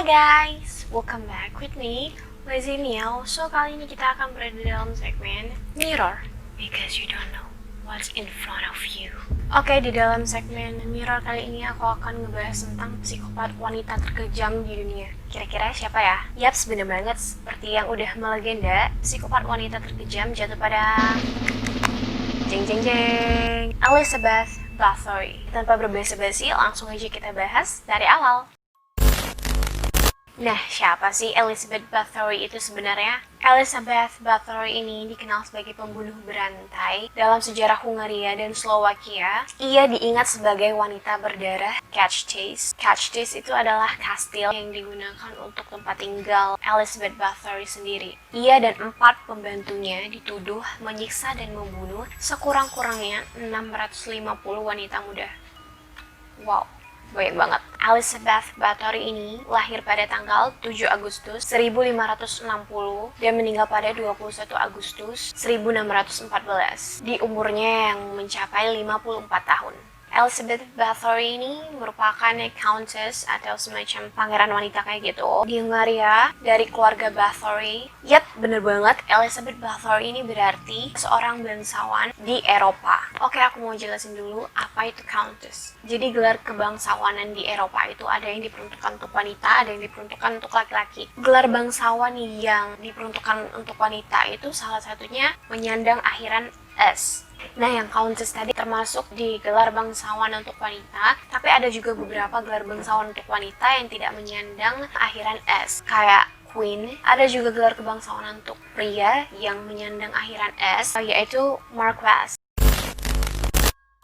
Halo guys, welcome back with me, Lazy Miao. So kali ini kita akan berada dalam segmen Mirror, because you don't know what's in front of you. Oke, di dalam segmen Mirror kali ini aku akan ngebahas tentang psikopat wanita terkejam di dunia. Kira-kira siapa ya? Yaps, bener banget, seperti yang udah melegenda, psikopat wanita terkejam jatuh pada jeng jeng jeng, Elizabeth Bathory. Tanpa berbasa-basi, langsung aja kita bahas dari awal. Nah, siapa sih Elizabeth Bathory itu sebenarnya? Elizabeth Bathory ini dikenal sebagai pembunuh berantai dalam sejarah Hungaria dan Slovakia. Ia diingat sebagai wanita berdarah Kachtis. Kachtis itu adalah kastil yang digunakan untuk tempat tinggal Elizabeth Bathory sendiri. Ia dan 4 pembantunya dituduh menyiksa dan membunuh sekurang-kurangnya 650 wanita muda. Wow, banyak banget. Elizabeth Bathory ini lahir pada tanggal 7 Agustus 1560 dan meninggal pada 21 Agustus 1614 di umurnya yang mencapai 54 tahun. Elizabeth Bathory ini merupakan countess atau semacam pangeran wanita kayak gitu di Hungaria dari keluarga Bathory. Yap, bener banget, Elizabeth Bathory ini berarti seorang bangsawan di Eropa. Oke, aku mau jelasin dulu apa itu countess. Jadi gelar kebangsawanan di Eropa itu ada yang diperuntukkan untuk wanita, ada yang diperuntukkan untuk laki-laki. Gelar bangsawan yang diperuntukkan untuk wanita itu salah satunya menyandang akhiran S. Nah, yang countess tadi termasuk di gelar bangsawan untuk wanita, tapi ada juga beberapa gelar bangsawan untuk wanita yang tidak menyandang akhiran S, kayak Queen. Ada juga gelar kebangsawan untuk pria yang menyandang akhiran S, yaitu Marquess.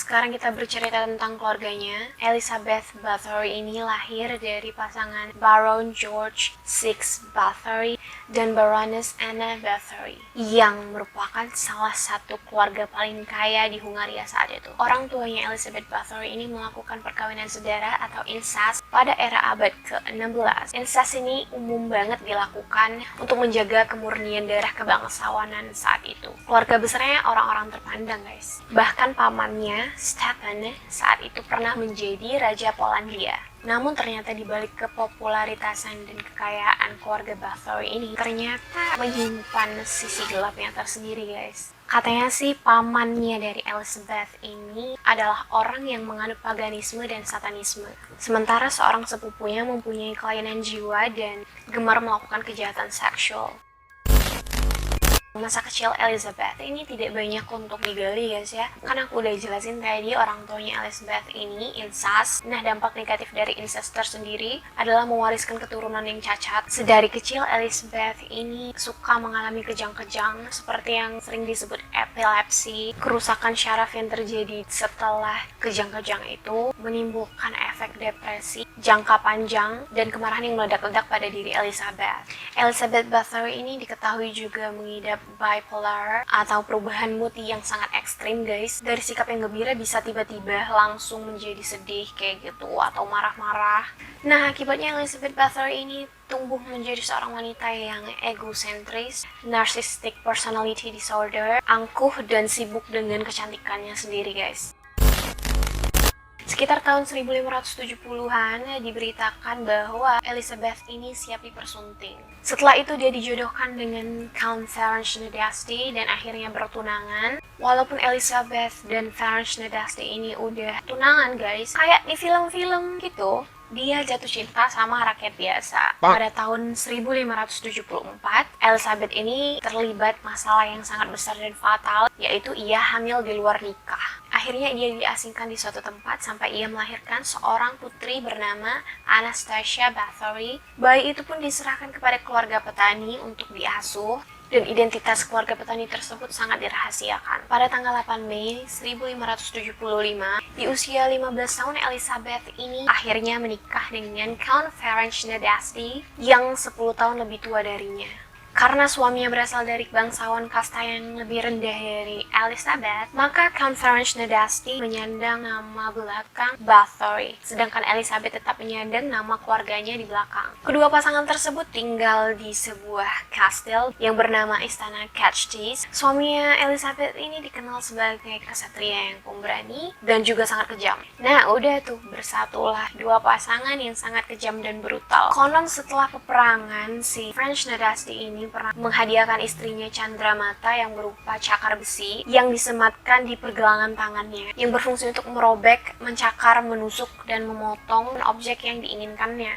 Sekarang kita bercerita tentang keluarganya. Elizabeth Bathory ini lahir dari pasangan Baron George VI Bathory dan Baroness Anna Bathory yang merupakan salah satu keluarga paling kaya di Hungaria saat itu. Orang tuanya Elizabeth Bathory ini melakukan perkawinan sedara atau incest pada era abad ke-16. Incest ini umum banget dilakukan untuk menjaga kemurnian darah kebangsawanan saat itu. Keluarga besarnya orang-orang terpandang, guys. Bahkan pamannya Stefan saat itu pernah menjadi Raja Polandia. Namun ternyata dibalik kepopularitasan dan kekayaan keluarga Bathory ini ternyata menyimpan sisi gelapnya tersendiri, guys. Katanya sih pamannya dari Elizabeth ini adalah orang yang menganut paganisme dan satanisme. Sementara seorang sepupunya mempunyai kelainan jiwa dan gemar melakukan kejahatan seksual. Masa kecil Elizabeth ini tidak banyak untuk digali, guys ya. Kan aku udah jelasin tadi orang tuanya Elizabeth ini incest. Nah, dampak negatif dari incest tersendiri adalah mewariskan keturunan yang cacat. Sedari kecil Elizabeth ini suka mengalami kejang-kejang seperti yang sering disebut epilepsi. Kerusakan syaraf yang terjadi setelah kejang-kejang itu menimbulkan efek depresi jangka panjang dan kemarahan yang meledak-ledak pada diri Elizabeth. Elizabeth Bathory ini diketahui juga mengidap bipolar atau perubahan mood yang sangat ekstrim, guys. Dari sikap yang gembira bisa tiba-tiba langsung menjadi sedih kayak gitu atau marah-marah. Nah, akibatnya Elizabeth Bathory ini tumbuh menjadi seorang wanita yang egosentris, narcissistic personality disorder, angkuh dan sibuk dengan kecantikannya sendiri, guys. Sekitar tahun 1570-an diberitakan bahwa Elizabeth ini siap dipersunting. Setelah itu dia dijodohkan dengan Count Ferenc Nadasdy dan akhirnya bertunangan. Walaupun Elizabeth dan Ferenc Nadasdy ini udah tunangan, guys, kayak di film-film gitu, dia jatuh cinta sama rakyat biasa. Pada tahun 1574, Elizabeth ini terlibat masalah yang sangat besar dan fatal, yaitu ia hamil di luar nikah. Akhirnya ia diasingkan di suatu tempat sampai ia melahirkan seorang putri bernama Anastasia Bathory. Bayi itu pun diserahkan kepada keluarga petani untuk diasuh, dan identitas keluarga petani tersebut sangat dirahasiakan. Pada tanggal 8 Mei 1575, di usia 15 tahun Elizabeth ini akhirnya menikah dengan Count Ferenc Nadasdy yang 10 tahun lebih tua darinya. Karena suaminya berasal dari bangsawan kasta yang lebih rendah dari Elizabeth, maka Count Ferenc Nadasdy menyandang nama belakang Bathory, sedangkan Elizabeth tetap menyandang nama keluarganya di belakang. Kedua pasangan tersebut tinggal di sebuah kastil yang bernama Istana Catchties. Suaminya Elizabeth ini dikenal sebagai kesatria yang pemberani dan juga sangat kejam. Nah, udah tuh, bersatulah dua pasangan yang sangat kejam dan brutal. Konon setelah peperangan, si Ferenc Nadasdy ini pernah menghadiahkan istrinya Chandramata yang berupa cakar besi yang disematkan di pergelangan tangannya, yang berfungsi untuk merobek, mencakar, menusuk, dan memotong objek yang diinginkannya.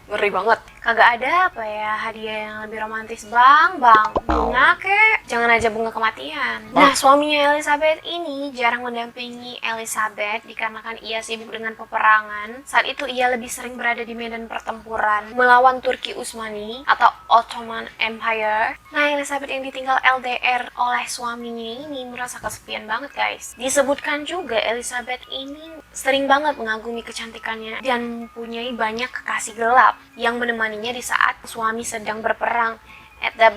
Ngeri banget. Kagak ada apa ya hadiah yang lebih romantis, bang? Bunga kek? Jangan aja bunga kematian. Nah, suaminya Elizabeth ini jarang mendampingi Elizabeth dikarenakan ia sibuk dengan peperangan. Saat itu ia lebih sering berada di medan pertempuran melawan Turki Utsmani atau Ottoman Empire. Nah, Elizabeth yang ditinggal LDR oleh suaminya ini merasa kesepian banget, guys. Disebutkan juga Elizabeth ini sering banget mengagumi kecantikannya dan mempunyai banyak kekasih gelap yang menemaninya di saat suami sedang berperang.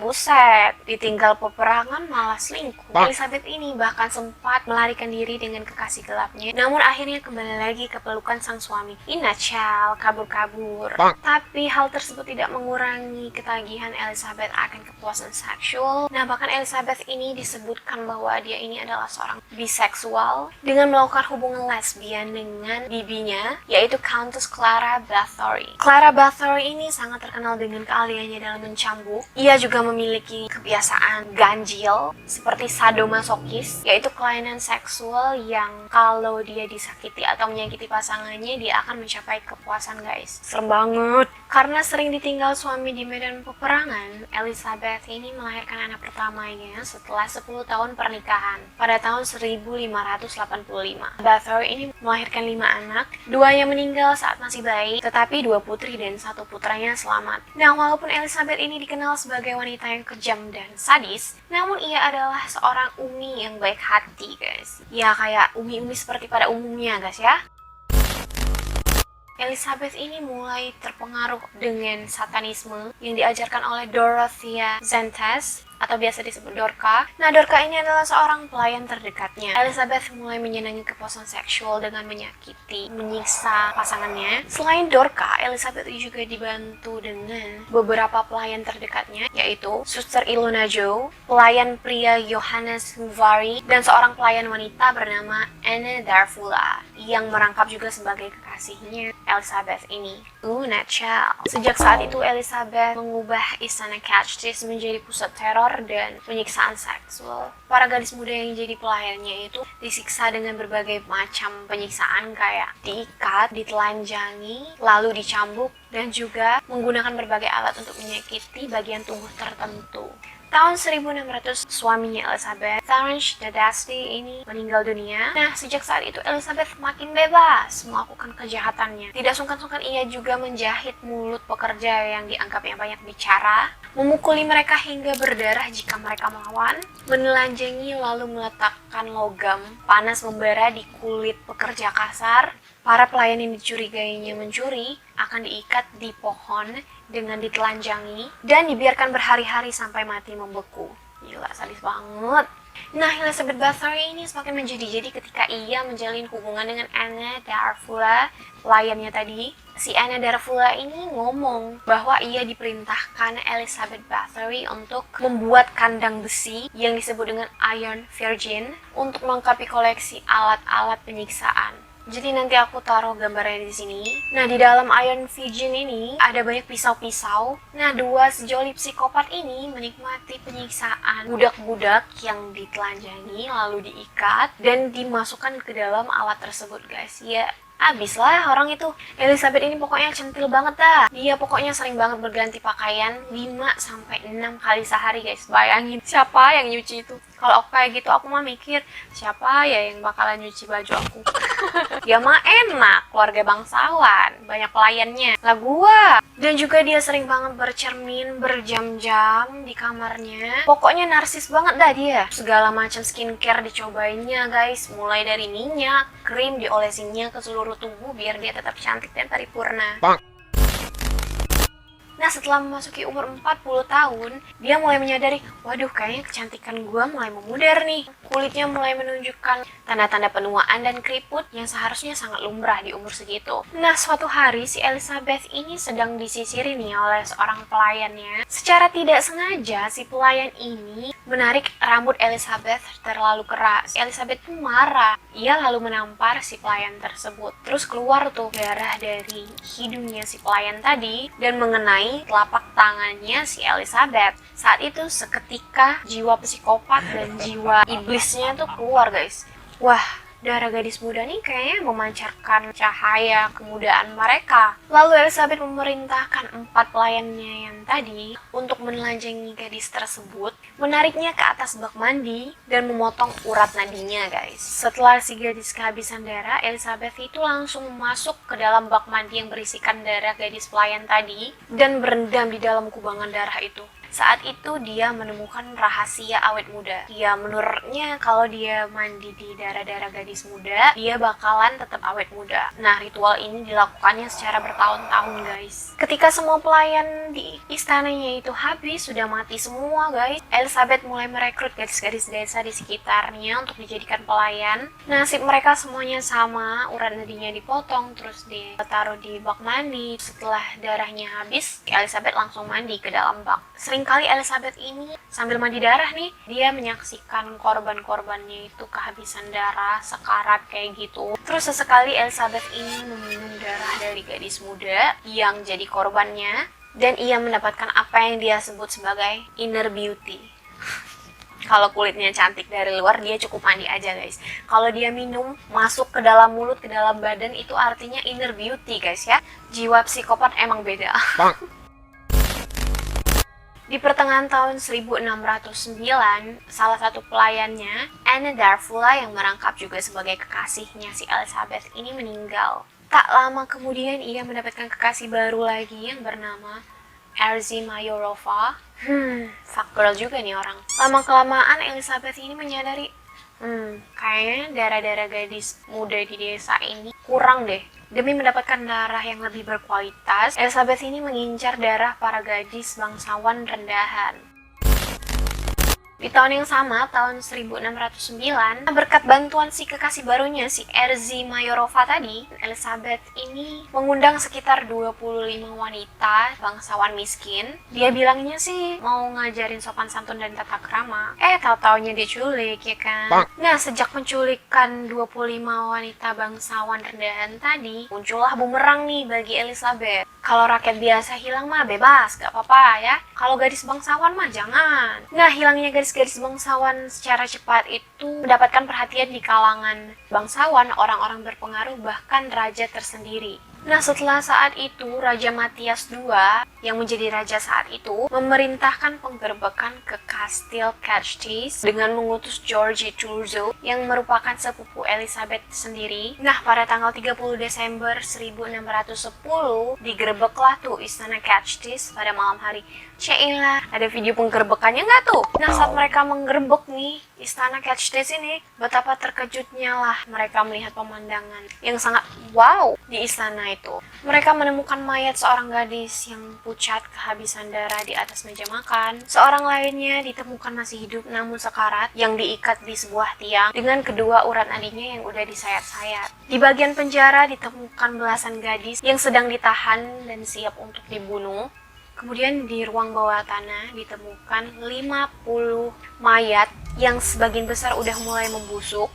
Buset, ditinggal peperangan malah selingkuh. Elizabeth ini bahkan sempat melarikan diri dengan kekasih gelapnya, namun akhirnya kembali lagi ke pelukan sang suami. Inachal, kabur-kabur. Tapi hal tersebut tidak mengurangi ketagihan Elizabeth akan kepuasan seksual. Nah, bahkan Elizabeth ini disebutkan bahwa dia ini adalah seorang biseksual dengan melakukan hubungan lesbian dengan bibinya, yaitu Countess Clara Bathory. Clara Bathory ini sangat terkenal dengan keahliannya dalam mencambuk. Ia juga memiliki kebiasaan ganjil seperti sadomasokis, yaitu kelainan seksual yang kalau dia disakiti atau menyakiti pasangannya, dia akan mencapai kepuasan, guys. Serem banget. Karena sering ditinggal suami di medan peperangan, Elizabeth ini melahirkan anak pertamanya setelah 10 tahun pernikahan pada tahun 1585. Bathory ini melahirkan 5 anak, 2-nya meninggal saat masih bayi, tetapi 2 putri dan 1 putranya selamat. Nah, walaupun Elizabeth ini dikenal sebagai wanita yang kejam dan sadis, namun ia adalah seorang umi yang baik hati, guys. Ya, kayak umi-umi seperti pada umumnya, guys ya. Elizabeth ini mulai terpengaruh dengan satanisme yang diajarkan oleh Dorothea Zentes atau biasa disebut Dorka. Nah, Dorka ini adalah seorang pelayan terdekatnya. Elizabeth mulai menyenangi kepuasan seksual dengan menyakiti, menyiksa pasangannya. Selain Dorka, Elizabeth juga dibantu dengan beberapa pelayan terdekatnya, yaitu Suster Ilona Jo, pelayan pria Johannes Huvari, dan seorang pelayan wanita bernama Anne Darfula yang merangkap juga sebagai kekasihnya Elizabeth ini. Nutshell. Sejak saat itu Elizabeth mengubah Istana Catchties menjadi pusat teror dan penyiksaan seksual. Para gadis muda yang jadi pelayannya itu disiksa dengan berbagai macam penyiksaan kayak diikat, ditelanjangi, lalu dicambuk, dan juga menggunakan berbagai alat untuk menyakiti bagian tubuh tertentu. Tahun 1600, suaminya Elizabeth, Ferenc Nadasdy ini meninggal dunia. Nah, sejak saat itu Elizabeth makin bebas melakukan kejahatannya. Tidak sungkan-sungkan ia juga menjahit mulut pekerja yang dianggapnya banyak bicara, memukuli mereka hingga berdarah jika mereka melawan, menelanjangi lalu meletakkan logam panas membara di kulit pekerja kasar. Para pelayan yang dicurigainya mencuri akan diikat di pohon dengan ditelanjangi dan dibiarkan berhari-hari sampai mati membeku. Gila, sadis banget. Nah, Elizabeth Bathory ini semakin menjadi-jadi ketika ia menjalin hubungan dengan Anne Darfula, pelayannya tadi. Si Anne Darfula ini ngomong bahwa ia diperintahkan Elizabeth Bathory untuk membuat kandang besi yang disebut dengan Iron Virgin untuk melengkapi koleksi alat-alat penyiksaan. Jadi nanti aku taruh gambarnya di sini. Nah, di dalam Iron Virgin ini ada banyak pisau-pisau. Nah, 2 sejoli psikopat ini menikmati penyiksaan budak-budak yang ditelanjangi lalu diikat dan dimasukkan ke dalam alat tersebut, guys. Ya, abis lah orang itu. Elizabeth ini pokoknya centil banget dah. Dia pokoknya sering banget berganti pakaian 5-6 kali sehari, guys. Bayangin siapa yang nyuci itu. Kalau aku kayak gitu, aku mah mikir siapa ya yang bakalan nyuci baju aku. Ya mah enak, keluarga bangsawan, banyak pelayannya. Lah gua. Dan juga dia sering banget bercermin berjam-jam di kamarnya. Pokoknya narsis banget dah dia. Segala macam skincare dicobainnya, guys. Mulai dari minyak, krim diolesinnya ke seluruh tubuh biar dia tetap cantik dan paripurna. Nah, setelah memasuki umur 40 tahun, dia mulai menyadari, waduh kayaknya kecantikan gue mulai memudar nih. Kulitnya mulai menunjukkan tanda-tanda penuaan dan keriput yang seharusnya sangat lumrah di umur segitu. Nah, suatu hari si Elizabeth ini sedang disisiri nih oleh seorang pelayannya. Secara tidak sengaja, si pelayan ini menarik rambut Elizabeth terlalu keras. Elizabeth pun marah. Ia lalu menampar si pelayan tersebut. Terus keluar tuh darah dari hidungnya si pelayan tadi dan mengenai telapak tangannya si Elizabeth. Saat itu seketika jiwa psikopat dan jiwa iblisnya tuh keluar, guys. Wah, darah gadis muda nih kayaknya memancarkan cahaya kemudaan mereka. Lalu Elizabeth memerintahkan 4 pelayannya yang tadi untuk menelanjangi gadis tersebut, menariknya ke atas bak mandi dan memotong urat nadinya, guys. Setelah si gadis kehabisan darah, Elizabeth itu langsung masuk ke dalam bak mandi yang berisikan darah gadis pelayan tadi dan berendam di dalam kubangan darah itu. Saat itu dia menemukan rahasia awet muda. Ya, menurutnya kalau dia mandi di darah-darah gadis muda, dia bakalan tetap awet muda. Nah, ritual ini dilakukannya secara bertahun-tahun, guys. Ketika semua pelayan di istananya itu habis, sudah mati semua, guys. Elizabeth mulai merekrut gadis-gadis desa di sekitarnya untuk dijadikan pelayan. Nasib mereka semuanya sama, urat nadinya dipotong, terus ditaruh di bak mandi. Setelah darahnya habis, Elizabeth langsung mandi ke dalam bak. Seringkali Elizabeth ini sambil mandi darah nih, dia menyaksikan korban-korbannya itu kehabisan darah, sekarat kayak gitu. Terus sesekali Elizabeth ini meminum darah dari gadis muda yang jadi korbannya, dan ia mendapatkan apa yang dia sebut sebagai inner beauty. Kalau kulitnya cantik dari luar, dia cukup mandi aja, guys. Kalau dia minum, masuk ke dalam mulut, ke dalam badan, itu artinya inner beauty, guys ya. Jiwa psikopat emang beda. Di pertengahan tahun 1609, salah satu pelayannya, Anne Darfula yang merangkap juga sebagai kekasihnya si Elizabeth ini meninggal. Tak lama kemudian ia mendapatkan kekasih baru lagi yang bernama Erzy Mayorova. Fuck girl juga nih orang. Lama-kelamaan Elizabeth ini menyadari, kayaknya darah-darah gadis muda di desa ini kurang deh. Demi mendapatkan darah yang lebih berkualitas, Elizabeth ini mengincar darah para gadis bangsawan rendahan. Di tahun yang sama, tahun 1609, berkat bantuan si kekasih barunya, si Erzy Mayorova tadi, Elizabeth ini mengundang sekitar 25 wanita bangsawan miskin. Dia bilangnya sih mau ngajarin sopan santun dan tata krama. Tahu-taunya diculik, ya kan? Nah, sejak penculikan 25 wanita bangsawan rendahan tadi, muncullah bumerang nih bagi Elizabeth. Kalau rakyat biasa hilang mah bebas, gak apa-apa ya. Kalau gadis bangsawan mah jangan. Nah, hilangnya gadis-gadis bangsawan secara cepat itu mendapatkan perhatian di kalangan bangsawan, orang-orang berpengaruh, bahkan raja tersendiri. Nah, setelah saat itu, Raja Matthias II yang menjadi raja saat itu memerintahkan penggerbekan ke Kastil Catchtis dengan mengutus George Thurzo yang merupakan sepupu Elizabeth sendiri. Nah, pada tanggal 30 Desember 1610 digerebeklah tuh istana Catchtis pada malam hari. Cailah, ada video penggerbekannya nggak tuh? Nah, saat mereka menggerebek nih istana Catchtis ini, betapa terkejutnya lah mereka melihat pemandangan yang sangat wow di istana itu. Mereka menemukan mayat seorang gadis yang pucat kehabisan darah di atas meja makan. Seorang lainnya ditemukan masih hidup namun sekarat, yang diikat di sebuah tiang dengan kedua urat nadinya yang udah disayat-sayat. Di bagian penjara ditemukan belasan gadis yang sedang ditahan dan siap untuk dibunuh. Kemudian di ruang bawah tanah ditemukan 50 mayat yang sebagian besar udah mulai membusuk.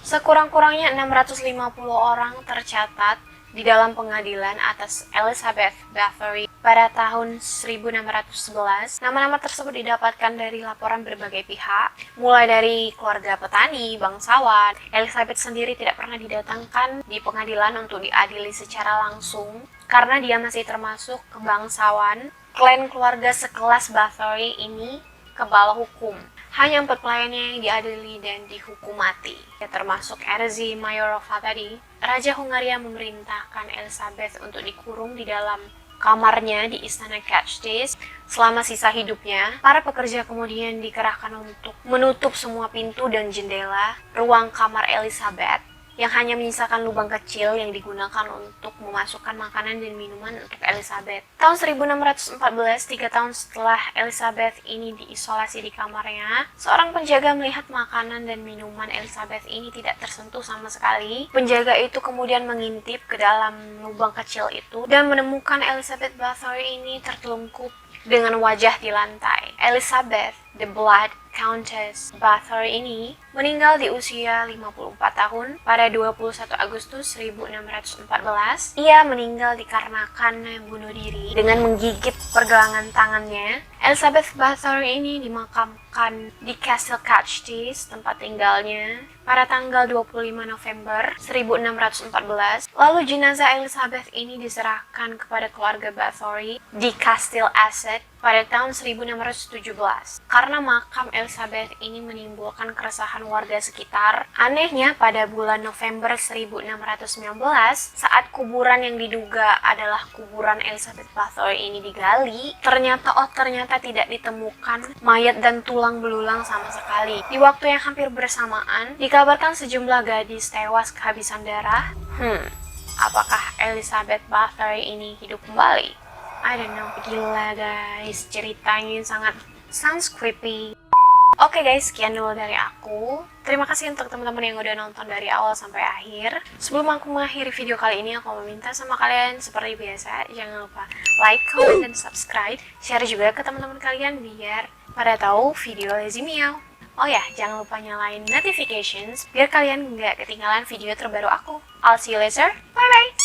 Sekurang-kurangnya 650 orang tercatat di dalam pengadilan atas Elizabeth Bathory pada tahun 1611. Nama-nama tersebut didapatkan dari laporan berbagai pihak, mulai dari keluarga petani, bangsawan. Elizabeth sendiri tidak pernah didatangkan di pengadilan untuk diadili secara langsung karena dia masih termasuk ke bangsawan. Klan keluarga sekelas Bathory ini kebal hukum. Hanya 4 pelayannya yang diadili dan dihukum mati, ya, termasuk Erzy Mayorova tadi. Raja Hungaria memerintahkan Elizabeth untuk dikurung di dalam kamarnya di istana Catchtis selama sisa hidupnya. Para pekerja kemudian dikerahkan untuk menutup semua pintu dan jendela ruang kamar Elizabeth. yang hanya menyisakan lubang kecil yang digunakan untuk memasukkan makanan dan minuman untuk Elizabeth. Tahun 1614, 3 tahun setelah Elizabeth ini diisolasi di kamarnya, seorang penjaga melihat makanan dan minuman Elizabeth ini tidak tersentuh sama sekali. Penjaga itu kemudian mengintip ke dalam lubang kecil itu dan menemukan Elizabeth Bathory ini tertelungkup dengan wajah di lantai. Elizabeth, the Blood Countess Bathory ini meninggal di usia 54 tahun pada 21 Agustus 1614. Ia meninggal dikarenakan bunuh diri dengan menggigit pergelangan tangannya. Elizabeth Bathory ini dimakamkan di Castle Catchtis, tempat tinggalnya, pada tanggal 25 November 1614. Lalu jenazah Elizabeth ini diserahkan kepada keluarga Bathory di Castle Asset pada tahun 1617. Karena makam Elizabeth ini menimbulkan keresahan warga sekitar, anehnya pada bulan November 1619, saat kuburan yang diduga adalah kuburan Elizabeth Bathory ini digali, ternyata tidak ditemukan mayat dan tulang belulang sama sekali. Di waktu yang hampir bersamaan, dikabarkan sejumlah gadis tewas kehabisan darah. Apakah Elizabeth Bathory ini hidup kembali? I don't know. Gila guys, ceritanya sounds creepy. Oke guys, sekian dulu dari aku. Terima kasih untuk teman-teman yang udah nonton dari awal sampai akhir. Sebelum aku mengakhiri video kali ini, aku meminta sama kalian seperti biasa, jangan lupa like, comment, dan subscribe. Share juga ke teman-teman kalian biar pada tahu video Lazy Meow. Oh ya, jangan lupa nyalain notifications biar kalian nggak ketinggalan video terbaru aku. I'll see you later. Bye bye.